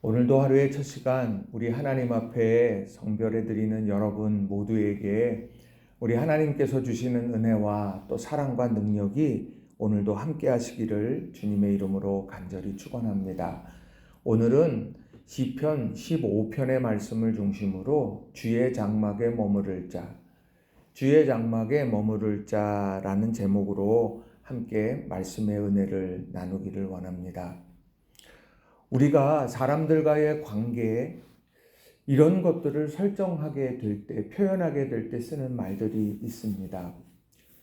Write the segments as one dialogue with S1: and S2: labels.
S1: 오늘도 하루의 첫 시간 우리 하나님 앞에 성별해 드리는 여러분 모두에게 우리 하나님께서 주시는 은혜와 또 사랑과 능력이 오늘도 함께 하시기를 주님의 이름으로 간절히 축원합니다. 오늘은 시편 15편의 말씀을 중심으로 주의 장막에 머무를 자, 주의 장막에 머무를 자라는 제목으로 함께 말씀의 은혜를 나누기를 원합니다. 우리가 사람들과의 관계에 이런 것들을 설정하게 될 때, 표현하게 될 때 쓰는 말들이 있습니다.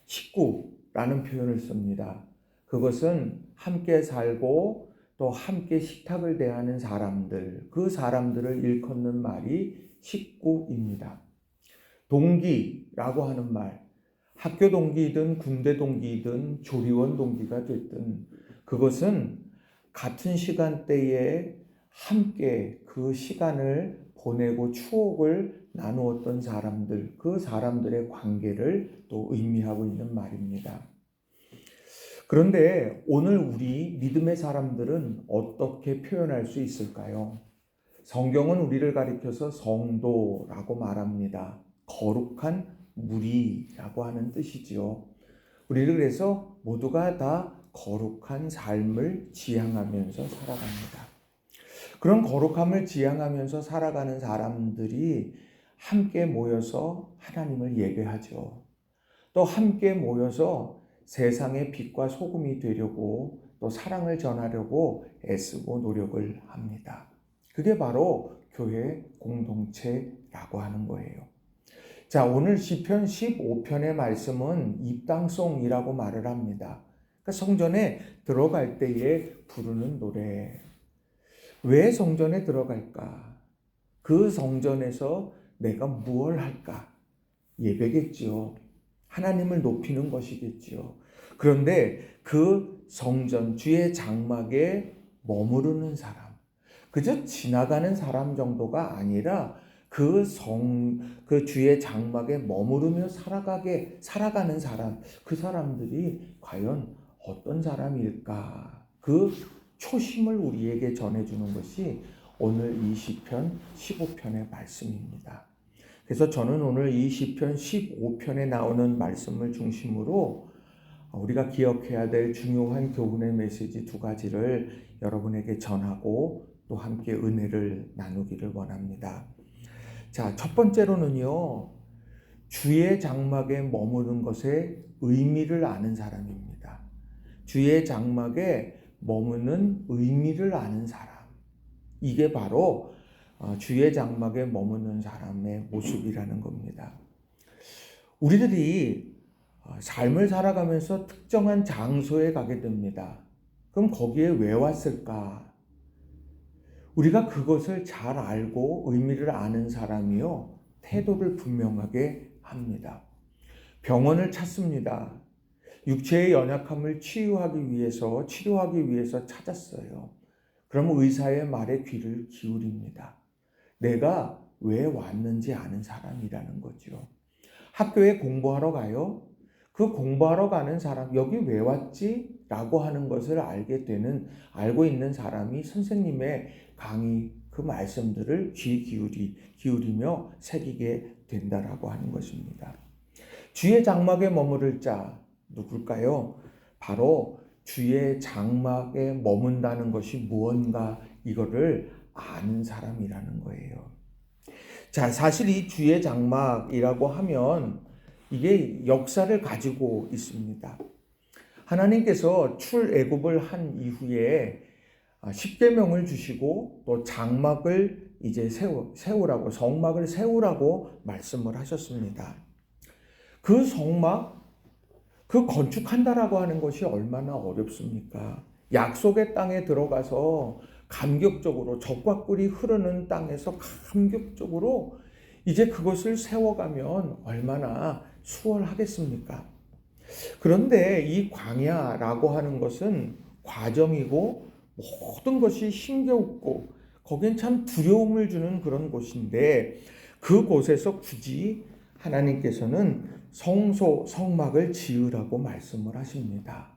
S1: 식구라는 표현을 씁니다. 그것은 함께 살고 또 함께 식탁을 대하는 사람들, 그 사람들을 일컫는 말이 식구입니다. 동기라고 하는 말, 학교 동기이든 군대 동기이든 조리원 동기가 됐든 그것은 같은 시간대에 함께 그 시간을 보내고 추억을 나누었던 사람들, 그 사람들의 관계를 또 의미하고 있는 말입니다. 그런데 오늘 우리 믿음의 사람들은 어떻게 표현할 수 있을까요? 성경은 우리를 가리켜서 성도라고 말합니다. 거룩한 무리라고 하는 뜻이지요. 우리를 그래서 모두가 다 거룩한 삶을 지향하면서 살아갑니다. 그런 거룩함을 지향하면서 살아가는 사람들이 함께 모여서 하나님을 예배하죠. 또 함께 모여서 세상의 빛과 소금이 되려고 또 사랑을 전하려고 애쓰고 노력을 합니다. 그게 바로 교회 공동체라고 하는 거예요. 자, 오늘 시편 15편의 말씀은 입당송이라고 말을 합니다. 그러니까 성전에 들어갈 때에 부르는 노래. 왜 성전에 들어갈까? 그 성전에서 내가 무엇을 할까? 예배겠지요. 하나님을 높이는 것이겠지요. 그런데 그 성전, 주의 장막에 머무르는 사람, 그저 지나가는 사람 정도가 아니라 그 주의 장막에 머무르며 살아가는 사람, 그 사람들이 과연 어떤 사람일까? 그 초심을 우리에게 전해주는 것이 오늘 이 시편 15편의 말씀입니다. 그래서 저는 오늘 이 시편 15편에 나오는 말씀을 중심으로 우리가 기억해야 될 중요한 교훈의 메시지 두 가지를 여러분에게 전하고 또 함께 은혜를 나누기를 원합니다. 자, 첫 번째로는요, 주의 장막에 머무는 것의 의미를 아는 사람입니다. 주의 장막에 머무는 의미를 아는 사람. 이게 바로 주의 장막에 머무는 사람의 모습이라는 겁니다. 우리들이 삶을 살아가면서 특정한 장소에 가게 됩니다. 그럼 거기에 왜 왔을까? 우리가 그것을 잘 알고 의미를 아는 사람이요, 태도를 분명하게 합니다. 병원을 찾습니다. 육체의 연약함을 치료하기 위해서 찾았어요. 그럼 의사의 말에 귀를 기울입니다. 내가 왜 왔는지 아는 사람이라는 거죠. 학교에 공부하러 가요. 그 공부하러 가는 사람, 여기 왜 왔지? 라고 하는 것을 알고 있는 사람이 선생님의 강의, 그 말씀들을 기울이며 새기게 된다라고 하는 것입니다. 주의 장막에 머무를 자, 누굴까요? 바로 주의 장막에 머문다는 것이 무언가, 이거를 아는 사람이라는 거예요. 자, 사실 이 주의 장막이라고 하면 이게 역사를 가지고 있습니다. 하나님께서 출애굽을 한 이후에 10계명을 주시고 또 장막을 이제 세우라고, 성막을 세우라고 말씀을 하셨습니다. 그 성막, 그 건축한다라고 하는 것이 얼마나 어렵습니까? 약속의 땅에 들어가서 감격적으로, 젖과 꿀이 흐르는 땅에서 감격적으로 이제 그것을 세워가면 얼마나 수월하겠습니까? 그런데 이 광야라고 하는 것은 과정이고 모든 것이 힘겨웠고 거긴 참 두려움을 주는 그런 곳인데, 그곳에서 굳이 하나님께서는 성막을 지으라고 말씀을 하십니다.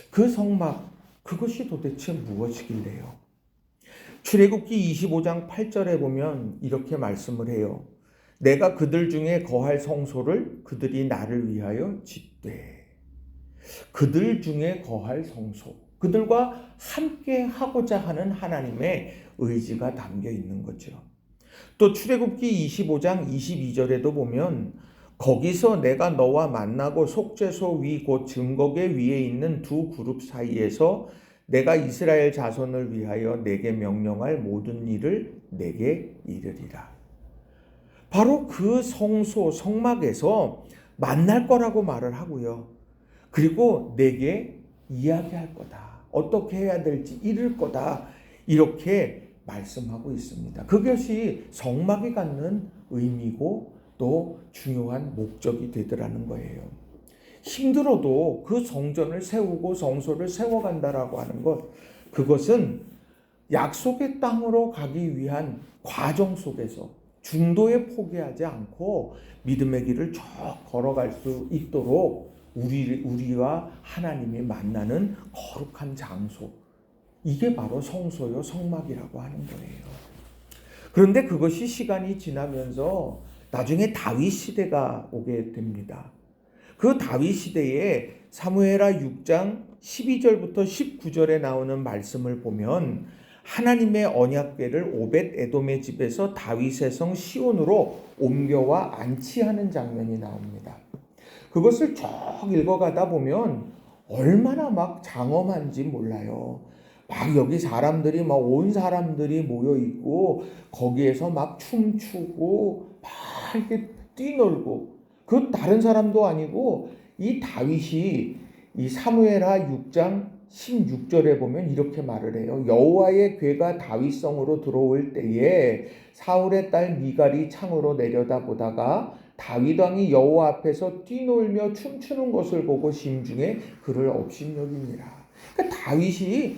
S1: 그 성막, 그것이 도대체 무엇이길래요? 출애굽기 25장 8절에 보면 이렇게 말씀을 해요. 내가 그들 중에 거할 성소를 그들이 나를 위하여 짓되. 그들 중에 거할 성소, 그들과 함께 하고자 하는 하나님의 의지가 담겨 있는 거죠. 또 출애굽기 25장 22절에도 보면 거기서 내가 너와 만나고 속죄소 위 곧 증거궤 위에 있는 두 그룹 사이에서 내가 이스라엘 자손을 위하여 내게 명령할 모든 일을 내게 이르리라. 바로 그 성소 성막에서 만날 거라고 말을 하고요. 그리고 내게 이야기할 거다. 어떻게 해야 될지 이룰 거다. 이렇게 말씀하고 있습니다. 그것이 성막이 갖는 의미고 또 중요한 목적이 되더라는 거예요. 힘들어도 그 성전을 세우고 성소를 세워간다라고 하는 것, 그것은 약속의 땅으로 가기 위한 과정 속에서 중도에 포기하지 않고 믿음의 길을 쭉 걸어갈 수 있도록 우리와 하나님이 만나는 거룩한 장소, 이게 바로 성소요 성막이라고 하는 거예요. 그런데 그것이 시간이 지나면서 나중에 다윗 시대가 오게 됩니다. 그 다윗 시대에 사무엘하 6장 12절부터 19절에 나오는 말씀을 보면 하나님의 언약궤를 오벳 에돔의 집에서 다윗의 성 시온으로 옮겨와 안치하는 장면이 나옵니다. 그것을 쭉 읽어가다 보면 얼마나 막 장엄한지 몰라요. 막 여기 사람들이 막 온 사람들이 모여 있고 거기에서 막 춤추고 막 이렇게 뛰놀고, 그 다른 사람도 아니고 이 다윗이 이 사무엘하 6장 16절에 보면 이렇게 말을 해요. 여호와의 궤가 다윗성으로 들어올 때에 사울의 딸 미갈이 창으로 내려다보다가 다윗 왕이 여호와 앞에서 뛰놀며 춤추는 것을 보고 심중에 그를 업신여기니라. 그러니까 다윗이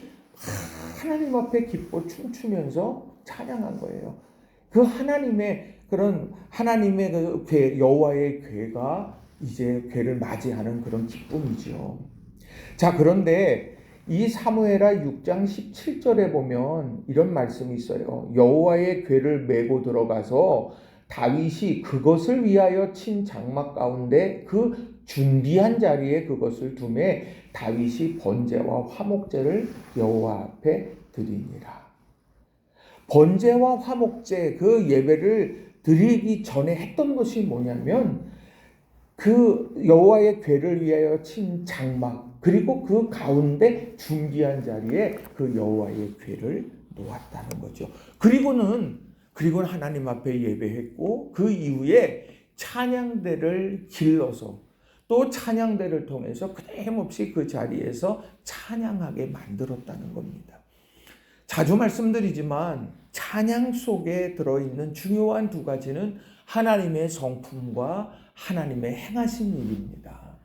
S1: 하나님 앞에 기뻐 춤추면서 찬양한 거예요. 그 하나님의 그 궤, 여호와의 궤가 이제 궤를 맞이하는 그런 기쁨이죠. 자, 그런데 이 사무엘하 6장 17절에 보면 이런 말씀이 있어요. 여호와의 궤를 메고 들어가서 다윗이 그것을 위하여 친 장막 가운데 그 준비한 자리에 그것을 두매 다윗이 번제와 화목제를 여호와 앞에 드리니라. 번제와 화목제, 그 예배를 드리기 전에 했던 것이 뭐냐면 그 여호와의 궤를 위하여 친 장막, 그리고 그 가운데 준비한 자리에 그 여호와의 궤를 놓았다는 거죠. 그리고는 하나님 앞에 예배했고 그 이후에 찬양대를 길러서 또 찬양대를 통해서 끊임없이 그 자리에서 찬양하게 만들었다는 겁니다. 자주 말씀드리지만 찬양 속에 들어있는 중요한 두 가지는 하나님의 성품과 하나님의 행하신 일입니다.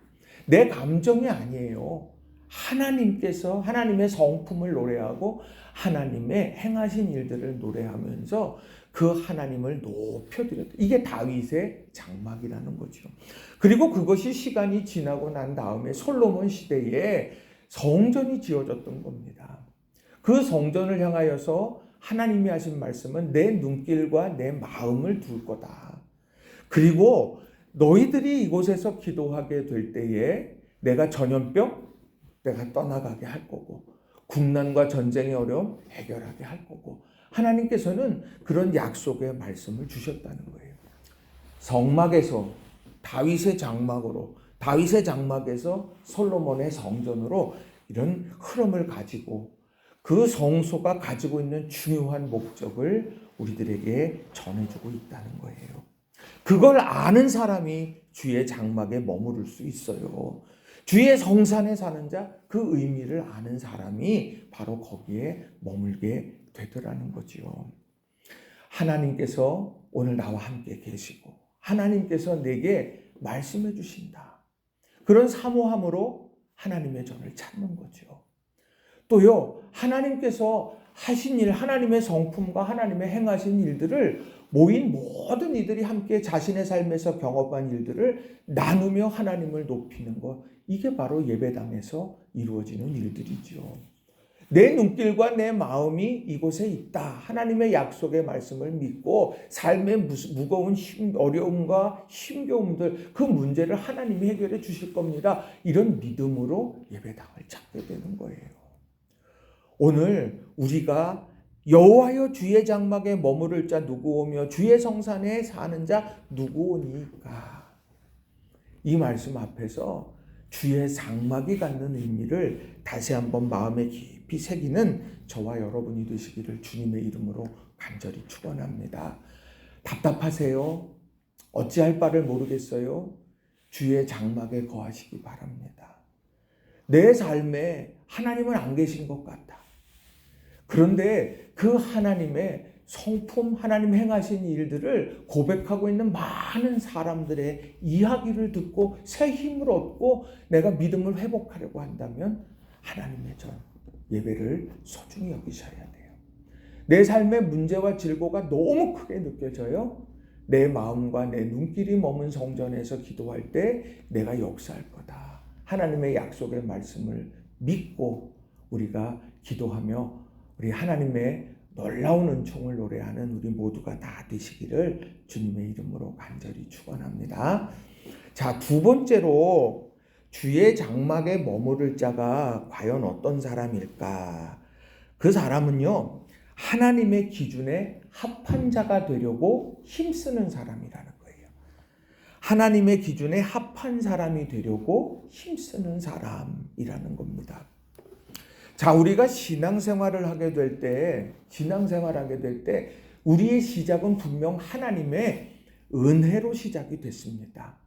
S1: 내 감정이 아니에요. 하나님께서 하나님의 성품을 노래하고 하나님의 행하신 일들을 노래하면서 그 하나님을 높여드렸다. 이게 다윗의 장막이라는 거죠. 그리고 그것이 시간이 지나고 난 다음에 솔로몬 시대에 성전이 지어졌던 겁니다. 그 성전을 향하여서 하나님이 하신 말씀은 내 눈길과 내 마음을 둘 거다. 그리고 너희들이 이곳에서 기도하게 될 때에 내가 전염병 내가 떠나가게 할 거고 국난과 전쟁의 어려움 해결하게 할 거고, 하나님께서는 그런 약속의 말씀을 주셨다는 거예요. 성막에서 다윗의 장막으로, 다윗의 장막에서 솔로몬의 성전으로 이런 흐름을 가지고 그 성소가 가지고 있는 중요한 목적을 우리들에게 전해주고 있다는 거예요. 그걸 아는 사람이 주의 장막에 머무를 수 있어요. 주의 성산에 사는 자, 그 의미를 아는 사람이 바로 거기에 머물게 되더라는 거지요. 하나님께서 오늘 나와 함께 계시고 하나님께서 내게 말씀해 주신다. 그런 사모함으로 하나님의 전을 찾는 거죠. 또요, 하나님께서 하신 일, 하나님의 성품과 하나님의 행하신 일들을 모인 모든 이들이 함께 자신의 삶에서 경험한 일들을 나누며 하나님을 높이는 것, 이게 바로 예배당에서 이루어지는 일들이죠. 내 눈길과 내 마음이 이곳에 있다. 하나님의 약속의 말씀을 믿고 삶의 무거운 어려움과 힘겨움들, 그 문제를 하나님이 해결해 주실 겁니다. 이런 믿음으로 예배당을 찾게 되는 거예요. 오늘 우리가 여호와여 주의 장막에 머무를 자 누구 오며 주의 성산에 사는 자 누구 오니까. 이 말씀 앞에서 주의 장막이 갖는 의미를 다시 한번 마음에 깊이 새기는 저와 여러분이 되시기를 주님의 이름으로 간절히 축원합니다. 답답하세요? 어찌할 바를 모르겠어요? 주의 장막에 거하시기 바랍니다. 내 삶에 하나님은 안 계신 것 같다. 그런데 그 하나님의 성품, 하나님 행하신 일들을 고백하고 있는 많은 사람들의 이야기를 듣고 새 힘을 얻고 내가 믿음을 회복하려고 한다면 하나님의 전 예배를 소중히 여기셔야 돼요. 내 삶의 문제와 질고가 너무 크게 느껴져요. 내 마음과 내 눈길이 머문 성전에서 기도할 때 내가 역사할 거다. 하나님의 약속의 말씀을 믿고 우리가 기도하며 우리 하나님의 놀라운 은총을 노래하는 우리 모두가 다 되시기를 주님의 이름으로 간절히 축원합니다. 자, 두 번째로 주의 장막에 머무를 자가 과연 어떤 사람일까? 그 사람은요, 하나님의 기준에 합한 자가 되려고 힘쓰는 사람이라는 거예요. 하나님의 기준에 합한 사람이 되려고 힘쓰는 사람이라는 겁니다. 자, 우리가 신앙생활을 하게 될 때 우리의 시작은 분명 하나님의 은혜로 시작이 됐습니다.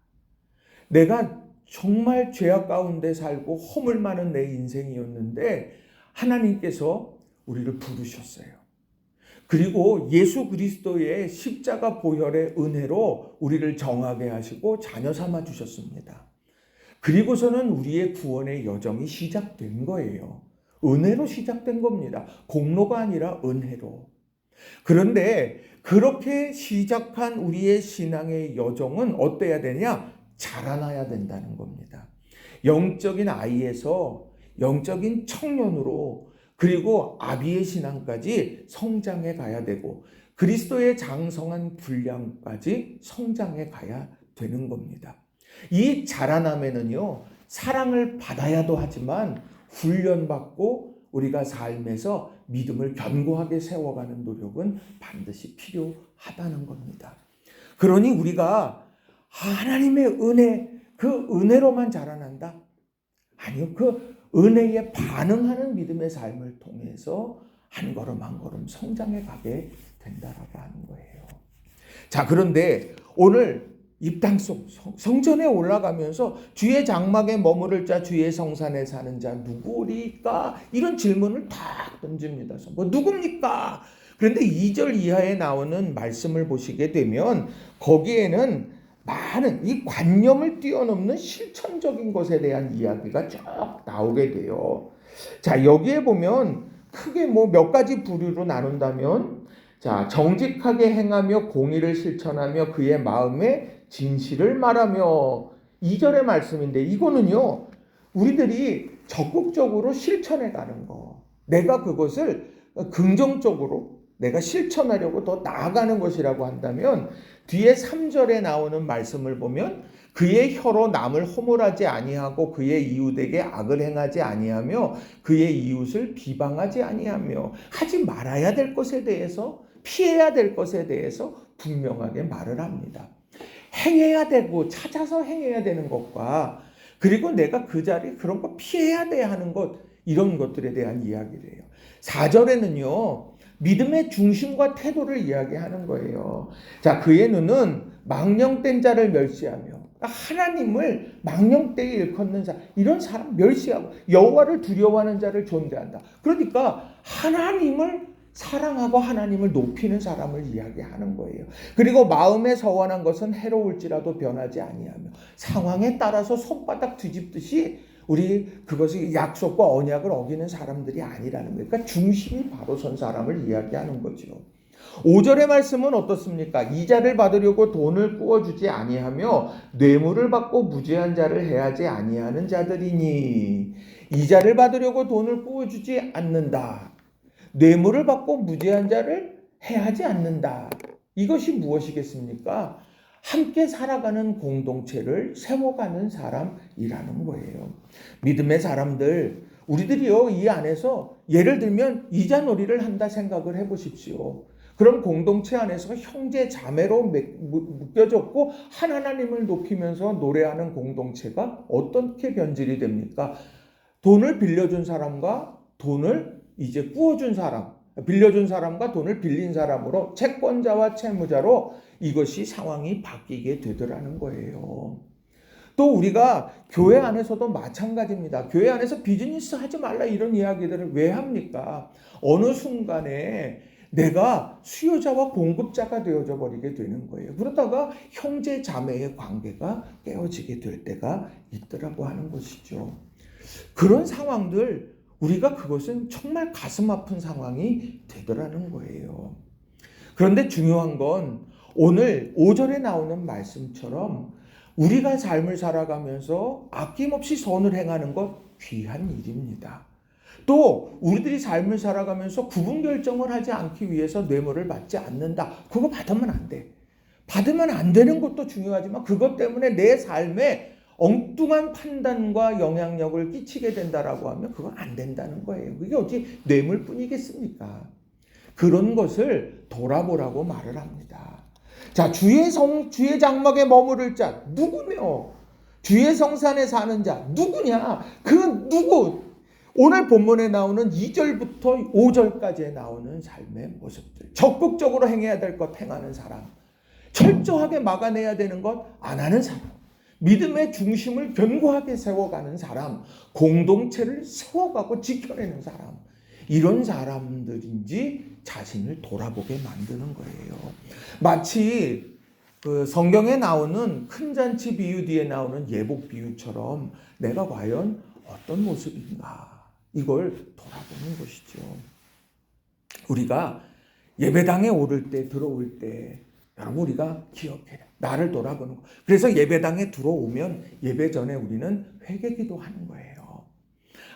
S1: 내가 정말 죄악 가운데 살고 허물 많은 내 인생이었는데 하나님께서 우리를 부르셨어요. 그리고 예수 그리스도의 십자가 보혈의 은혜로 우리를 정하게 하시고 자녀 삼아 주셨습니다. 그리고서는 우리의 구원의 여정이 시작된 거예요. 은혜로 시작된 겁니다. 공로가 아니라 은혜로. 그런데 그렇게 시작한 우리의 신앙의 여정은 어때야 되냐? 자라나야 된다는 겁니다. 영적인 아이에서 영적인 청년으로 그리고 아비의 신앙까지 성장해 가야 되고 그리스도의 장성한 분량까지 성장해 가야 되는 겁니다. 이 자라남에는요, 사랑을 받아야도 하지만 훈련받고 우리가 삶에서 믿음을 견고하게 세워가는 노력은 반드시 필요하다는 겁니다. 그러니 우리가 하나님의 은혜, 그 은혜로만 자라난다? 아니요, 그 은혜에 반응하는 믿음의 삶을 통해서 한 걸음 한 걸음 성장해 가게 된다라고 하는 거예요. 자, 그런데 오늘 입당 속 성전에 올라가면서 주의 장막에 머무를 자 주의 성산에 사는 자 누구리까? 이런 질문을 탁 던집니다. 뭐 누굽니까? 그런데 2절 이하에 나오는 말씀을 보시게 되면 거기에는 많은 이 관념을 뛰어넘는 실천적인 것에 대한 이야기가 쭉 나오게 돼요. 자, 여기에 보면 크게 뭐 몇 가지 부류로 나눈다면, 자, 정직하게 행하며 공의를 실천하며 그의 마음에 진실을 말하며, 2절의 말씀인데 이거는요, 우리들이 적극적으로 실천해 가는 거, 내가 그것을 긍정적으로 내가 실천하려고 더 나아가는 것이라고 한다면, 뒤에 3절에 나오는 말씀을 보면 그의 혀로 남을 허물하지 아니하고 그의 이웃에게 악을 행하지 아니하며 그의 이웃을 비방하지 아니하며, 하지 말아야 될 것에 대해서, 피해야 될 것에 대해서 분명하게 말을 합니다. 행해야 되고 찾아서 행해야 되는 것과 그리고 내가 그 자리에 그런 거 피해야 돼 하는 것, 이런 것들에 대한 이야기를 해요. 4절에는요, 믿음의 중심과 태도를 이야기하는 거예요. 자, 그의 눈은 망령된 자를 멸시하며, 그러니까 하나님을 망령되이 일컫는 자, 이런 사람 멸시하고 여호와를 두려워하는 자를 존대한다. 그러니까 하나님을 사랑하고 하나님을 높이는 사람을 이야기하는 거예요. 그리고 마음에 서원한 것은 해로울지라도 변하지 아니하며, 상황에 따라서 손바닥 뒤집듯이 우리 그것이 약속과 언약을 어기는 사람들이 아니라는 거예요. 그러니까 중심이 바로 선 사람을 이야기하는 거죠. 5절의 말씀은 어떻습니까? 이자를 받으려고 돈을 꾸어주지 아니하며 뇌물을 받고 무죄한 자를 해하지 아니하는 자들이니. 이자를 받으려고 돈을 부어주지 않는다. 뇌물을 받고 무죄한 자를 해하지 않는다. 이것이 무엇이겠습니까? 함께 살아가는 공동체를 세워가는 사람이라는 거예요. 믿음의 사람들, 우리들이요, 이 안에서 예를 들면 이자놀이를 한다 생각을 해보십시오. 그럼 공동체 안에서 형제 자매로 묶여졌고 한 하나님을 높이면서 노래하는 공동체가 어떻게 변질이 됩니까? 돈을 빌려준 사람과 돈을 이제 꾸어준 사람, 빌려준 사람과 돈을 빌린 사람으로 채권자와 채무자로 이것이 상황이 바뀌게 되더라는 거예요. 또 우리가 교회 안에서도 마찬가지입니다. 교회 안에서 비즈니스 하지 말라 이런 이야기들을 왜 합니까? 어느 순간에 내가 수요자와 공급자가 되어져 버리게 되는 거예요. 그러다가 형제 자매의 관계가 깨어지게 될 때가 있더라고 하는 것이죠. 그런 상황들, 우리가 그것은 정말 가슴 아픈 상황이 되더라는 거예요. 그런데 중요한 건 오늘 5절에 나오는 말씀처럼 우리가 삶을 살아가면서 아낌없이 선을 행하는 것 귀한 일입니다. 또 우리들이 삶을 살아가면서 구분 결정을 하지 않기 위해서 뇌물을 받지 않는다. 그거 받으면 안 돼. 받으면 안 되는 것도 중요하지만 그것 때문에 내 삶에 엉뚱한 판단과 영향력을 끼치게 된다라고 하면 그건 안 된다는 거예요. 그게 어찌 뇌물뿐이겠습니까? 그런 것을 돌아보라고 말을 합니다. 자, 주의 장막에 머무를 자 누구며? 주의 성산에 사는 자 누구냐? 그 누구? 오늘 본문에 나오는 2절부터 5절까지에 나오는 삶의 모습들. 적극적으로 행해야 될 것 행하는 사람. 철저하게 막아내야 되는 것 안 하는 사람. 믿음의 중심을 견고하게 세워가는 사람, 공동체를 세워가고 지켜내는 사람, 이런 사람들인지 자신을 돌아보게 만드는 거예요. 마치 그 성경에 나오는 큰 잔치 비유 뒤에 나오는 예복 비유처럼 내가 과연 어떤 모습인가, 이걸 돌아보는 것이죠. 우리가 예배당에 오를 때, 들어올 때 여러분 우리가 기억해야 돼. 나를 돌아보는 거. 그래서 예배당에 들어오면 예배 전에 우리는 회개기도 하는 거예요.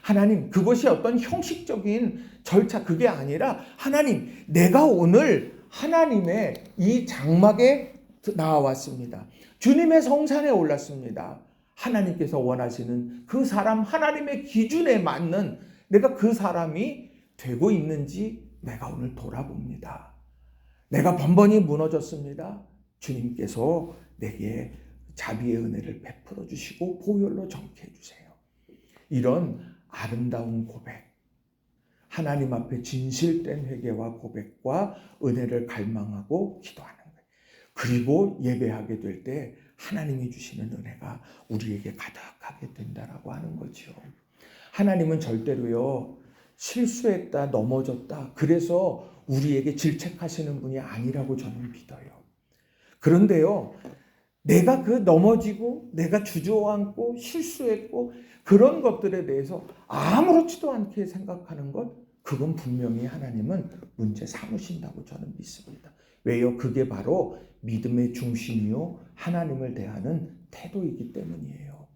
S1: 하나님, 그것이 어떤 형식적인 절차, 그게 아니라 하나님, 내가 오늘 하나님의 이 장막에 나와왔습니다. 주님의 성산에 올랐습니다. 하나님께서 원하시는 그 사람, 하나님의 기준에 맞는 내가 그 사람이 되고 있는지 내가 오늘 돌아봅니다. 내가 번번이 무너졌습니다. 주님께서 내게 자비의 은혜를 베풀어 주시고 보혈로 정케 해주세요. 이런 아름다운 고백, 하나님 앞에 진실된 회개와 고백과 은혜를 갈망하고 기도하는 거예요. 그리고 예배하게 될 때 하나님이 주시는 은혜가 우리에게 가득하게 된다라고 하는 거죠. 하나님은 절대로요, 실수했다, 넘어졌다, 그래서 우리에게 질책하시는 분이 아니라고 저는 믿어요. 그런데요, 내가 그 넘어지고 내가 주저앉고 실수했고 그런 것들에 대해서 아무렇지도 않게 생각하는 것, 그건 분명히 하나님은 문제 삼으신다고 저는 믿습니다. 왜요? 그게 바로 믿음의 중심이요, 하나님을 대하는 태도이기 때문이에요.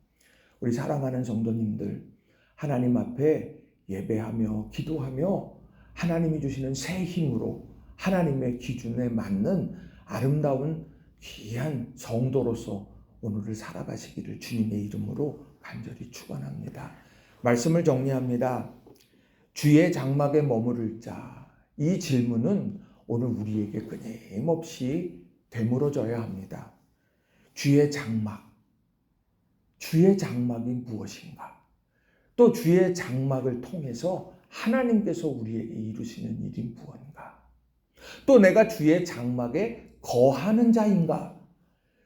S1: 우리 사랑하는 성도님들, 하나님 앞에 예배하며 기도하며 하나님이 주시는 새 힘으로 하나님의 기준에 맞는 아름다운 귀한 성도로서 오늘을 살아가시기를 주님의 이름으로 간절히 축원합니다. 말씀을 정리합니다. 주의 장막에 머무를 자, 이 질문은 오늘 우리에게 끊임없이 되물어져야 합니다. 주의 장막, 주의 장막이 무엇인가? 또 주의 장막을 통해서 하나님께서 우리에게 이루시는 일이 무엇인가? 또 내가 주의 장막에 거하는 자인가?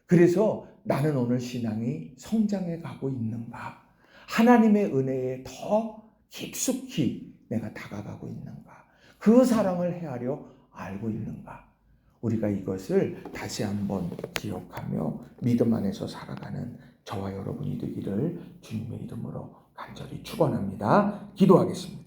S1: 그래서 나는 오늘 신앙이 성장해 가고 있는가? 하나님의 은혜에 더 깊숙이 내가 다가가고 있는가? 그 사랑을 헤아려 알고 있는가? 우리가 이것을 다시 한번 기억하며 믿음 안에서 살아가는 저와 여러분이 되기를 주님의 이름으로 간절히 축원합니다. 기도하겠습니다.